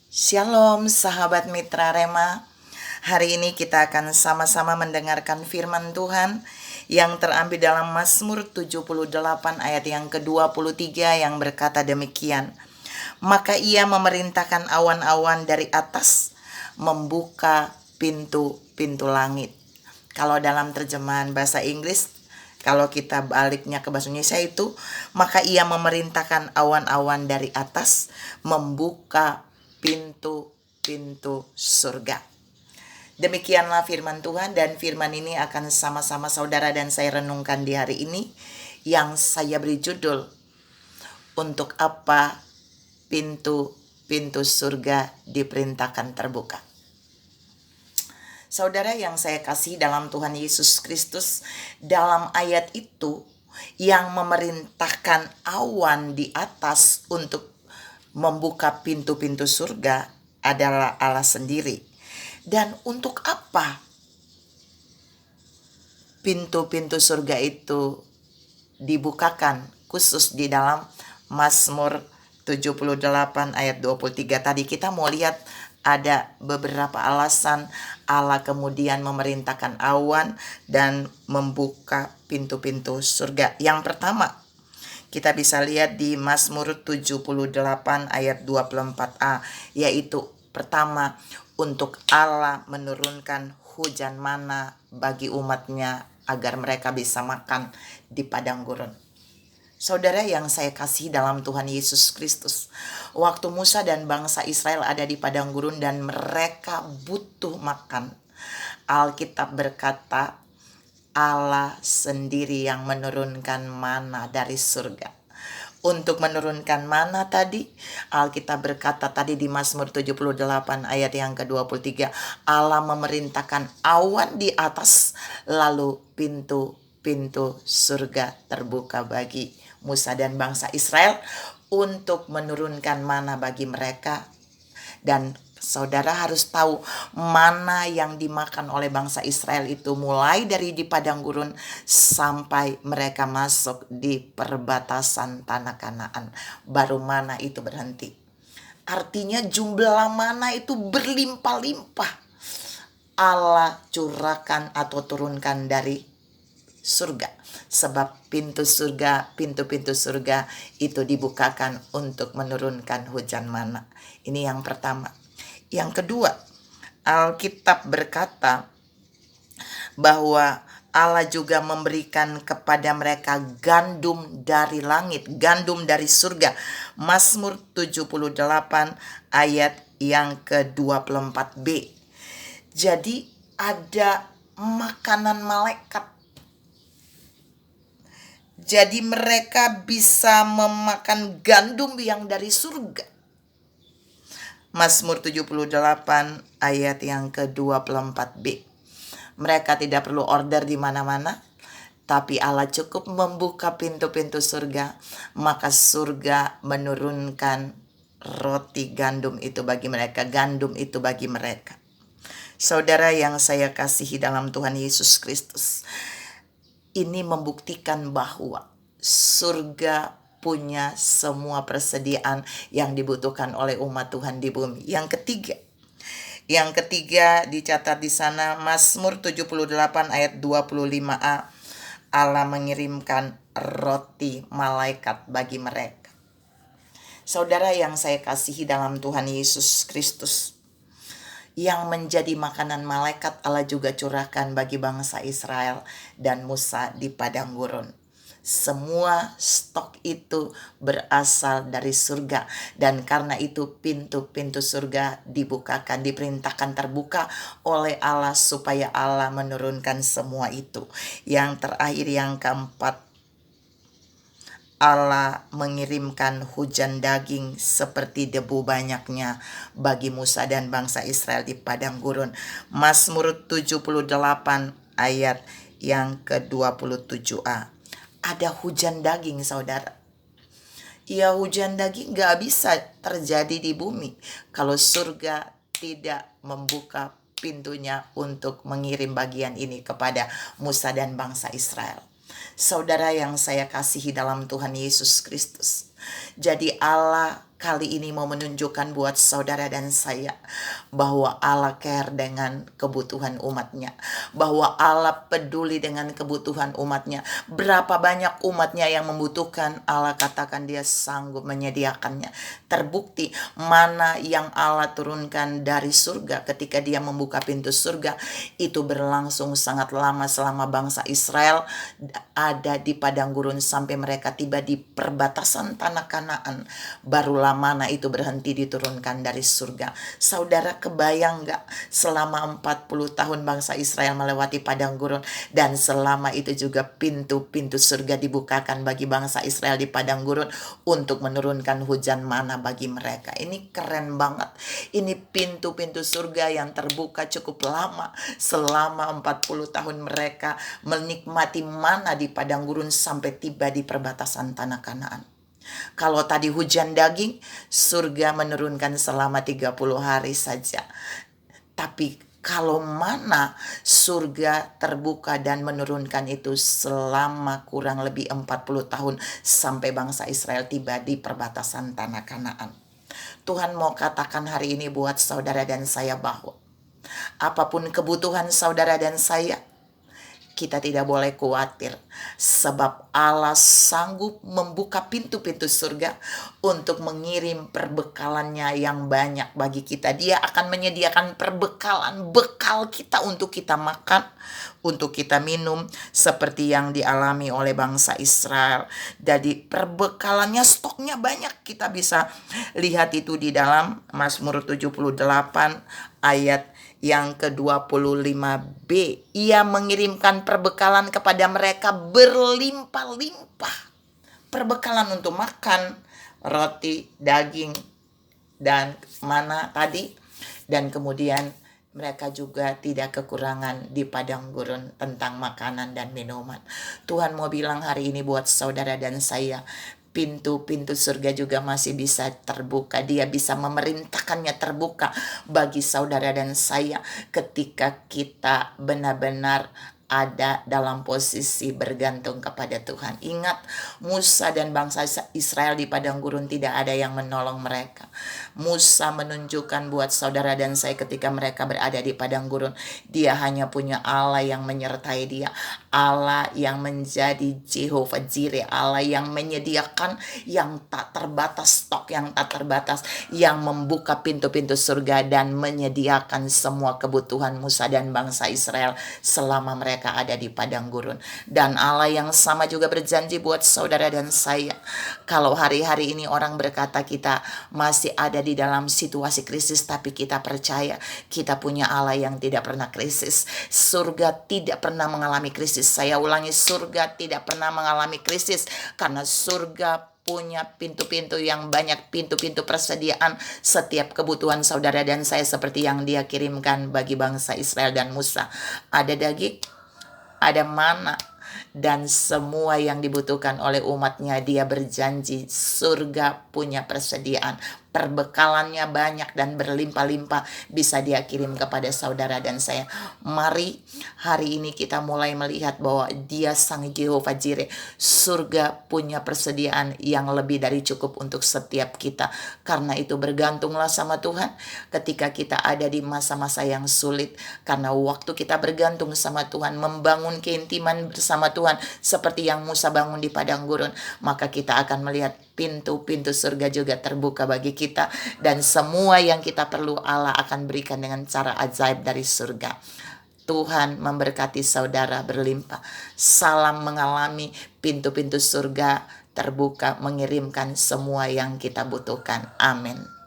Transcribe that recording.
Shalom sahabat Mitra Rema. Hari ini kita akan sama-sama mendengarkan firman Tuhan yang terambil dalam Mazmur 78 ayat yang ke-23 yang berkata demikian. Maka ia memerintahkan awan-awan dari atas membuka pintu-pintu langit. Kalau dalam terjemahan bahasa Inggris, kalau kita baliknya ke bahasa Indonesia itu, maka ia memerintahkan awan-awan dari atas membuka pintu-pintu surga. Demikianlah firman Tuhan, dan firman ini akan sama-sama saudara dan saya renungkan di hari ini, yang saya beri judul, untuk apa pintu-pintu surga diperintahkan terbuka. Saudara yang saya kasih dalam Tuhan Yesus Kristus, dalam ayat itu yang memerintahkan awan di atas untuk membuka pintu-pintu surga adalah Allah sendiri. Dan untuk apa pintu-pintu surga itu dibukakan, khusus di dalam Mazmur 78 ayat 23 tadi kita mau lihat ada beberapa alasan Allah kemudian memerintahkan awan dan membuka pintu-pintu surga. Yang pertama, kita bisa lihat di Mazmur 78 ayat 24a, yaitu pertama, untuk Allah menurunkan hujan mana bagi umatnya agar mereka bisa makan di padang gurun. Saudara yang saya kasih dalam Tuhan Yesus Kristus, waktu Musa dan bangsa Israel ada di padang gurun dan mereka butuh makan, Alkitab berkata Allah sendiri yang menurunkan mana dari surga. Untuk menurunkan mana tadi, Alkitab berkata tadi di Mazmur 78 ayat yang ke-23, Allah memerintahkan awan di atas, lalu pintu-pintu surga terbuka bagi Musa dan bangsa Israel untuk menurunkan mana bagi mereka. Dan saudara harus tahu mana yang dimakan oleh bangsa Israel itu mulai dari di padang gurun sampai mereka masuk di perbatasan tanah Kanaan. Baru mana itu berhenti. Artinya jumlah mana itu berlimpah-limpah Allah curahkan atau turunkan dari surga. Sebab pintu-pintu surga itu dibukakan untuk menurunkan hujan mana. Ini yang pertama. Yang kedua, Alkitab berkata bahwa Allah juga memberikan kepada mereka gandum dari langit, gandum dari surga. Mazmur 78 ayat yang ke-24b. Jadi ada makanan malaikat. Jadi mereka bisa memakan gandum yang dari surga. Mazmur 78 ayat yang ke-24b. Mereka tidak perlu order di mana-mana, tapi Allah cukup membuka pintu-pintu surga, maka surga menurunkan roti gandum itu bagi mereka, gandum itu bagi mereka. Saudara yang saya kasihi dalam Tuhan Yesus Kristus, ini membuktikan bahwa surga punya semua persediaan yang dibutuhkan oleh umat Tuhan di bumi. Yang ketiga dicatat di sana Mazmur 78 ayat 25a, Allah mengirimkan roti malaikat bagi mereka. Saudara yang saya kasihi dalam Tuhan Yesus Kristus, yang menjadi makanan malaikat Allah juga curahkan bagi bangsa Israel dan Musa di padang gurun. Semua stok itu berasal dari surga, dan karena itu pintu-pintu surga dibukakan, diperintahkan terbuka oleh Allah supaya Allah menurunkan semua itu. Yang terakhir, yang keempat, Allah mengirimkan hujan daging seperti debu banyaknya bagi Musa dan bangsa Israel di padang gurun. Mazmur 78 ayat yang ke-27a. Ada hujan daging, saudara. Ya, hujan daging gak bisa terjadi di bumi kalau surga tidak membuka pintunya untuk mengirim bagian ini kepada Musa dan bangsa Israel. Saudara yang saya kasihi dalam Tuhan Yesus Kristus, jadi Allah kali ini mau menunjukkan buat saudara dan saya bahwa Allah care dengan kebutuhan umatnya, bahwa Allah peduli dengan kebutuhan umatnya. Berapa banyak umatnya yang membutuhkan, Allah katakan dia sanggup menyediakannya. Terbukti mana yang Allah turunkan dari surga ketika dia membuka pintu surga, itu berlangsung sangat lama selama bangsa Israel ada di padang gurun sampai mereka tiba di perbatasan tanah Kanaan. Barulah mana itu berhenti diturunkan dari surga. Saudara kebayang gak selama 40 tahun bangsa Israel melewati padang gurun, dan selama itu juga pintu-pintu surga dibukakan bagi bangsa Israel di padang gurun untuk menurunkan hujan mana bagi mereka. Ini keren banget. Ini pintu-pintu surga yang terbuka cukup lama. Selama 40 tahun mereka menikmati mana di padang gurun sampai tiba di perbatasan tanah Kanaan. Kalau tadi hujan daging, surga menurunkan selama 30 hari saja. Tapi kalau mana surga terbuka dan menurunkan itu selama kurang lebih 40 tahun sampai bangsa Israel tiba di perbatasan tanah Kanaan. Tuhan mau katakan hari ini buat saudara dan saya bahwa apapun kebutuhan saudara dan saya, kita tidak boleh khawatir, sebab Allah sanggup membuka pintu-pintu surga untuk mengirim perbekalannya yang banyak bagi kita. Dia akan menyediakan perbekalan, bekal kita untuk kita makan, untuk kita minum, seperti yang dialami oleh bangsa Israel. Jadi perbekalannya, stoknya banyak. Kita bisa lihat itu di dalam Mazmur 78 ayat yang ke-25b. Ia mengirimkan perbekalan kepada mereka berlimpah-limpah. Perbekalan untuk makan, roti, daging, dan mana tadi. Dan kemudian mereka juga tidak kekurangan di padang gurun tentang makanan dan minuman. Tuhan mau bilang hari ini buat saudara dan saya, pintu-pintu surga juga masih bisa terbuka. Dia bisa memerintahkannya terbuka bagi saudara dan saya ketika kita benar-benar ada dalam posisi bergantung kepada Tuhan. Ingat, Musa dan bangsa Israel di padang gurun tidak ada yang menolong mereka. Musa menunjukkan buat saudara dan saya ketika mereka berada di padang gurun, dia hanya punya Allah yang menyertai dia. Allah yang menjadi Jehovah Jireh, Allah yang menyediakan yang tak terbatas, stok yang tak terbatas, yang membuka pintu-pintu surga dan menyediakan semua kebutuhan Musa dan bangsa Israel selama mereka ada di padang gurun. Dan Allah yang sama juga berjanji buat saudara dan saya. Kalau hari-hari ini orang berkata kita masih ada di dalam situasi krisis, tapi kita percaya kita punya Allah yang tidak pernah krisis. Surga tidak pernah mengalami krisis. Saya ulangi, surga tidak pernah mengalami krisis karena surga punya pintu-pintu yang banyak, pintu-pintu persediaan setiap kebutuhan saudara dan saya seperti yang dia kirimkan bagi bangsa Israel dan Musa. Ada daging, ada mana, dan semua yang dibutuhkan oleh umatnya. Dia berjanji surga punya persediaan, perbekalannya banyak dan berlimpah-limpah bisa dia kirim kepada saudara dan saya. Mari hari ini kita mulai melihat bahwa dia sang Jehovah Jireh. Surga punya persediaan yang lebih dari cukup untuk setiap kita. Karena itu bergantunglah sama Tuhan ketika kita ada di masa-masa yang sulit. Karena waktu kita bergantung sama Tuhan, membangun keintiman bersama Tuhan seperti yang Musa bangun di padang gurun, maka kita akan melihat pintu-pintu surga juga terbuka bagi kita, dan semua yang kita perlu Allah akan berikan dengan cara ajaib dari surga. Tuhan memberkati saudara berlimpah. Salam mengalami pintu-pintu surga terbuka, mengirimkan semua yang kita butuhkan. Amin.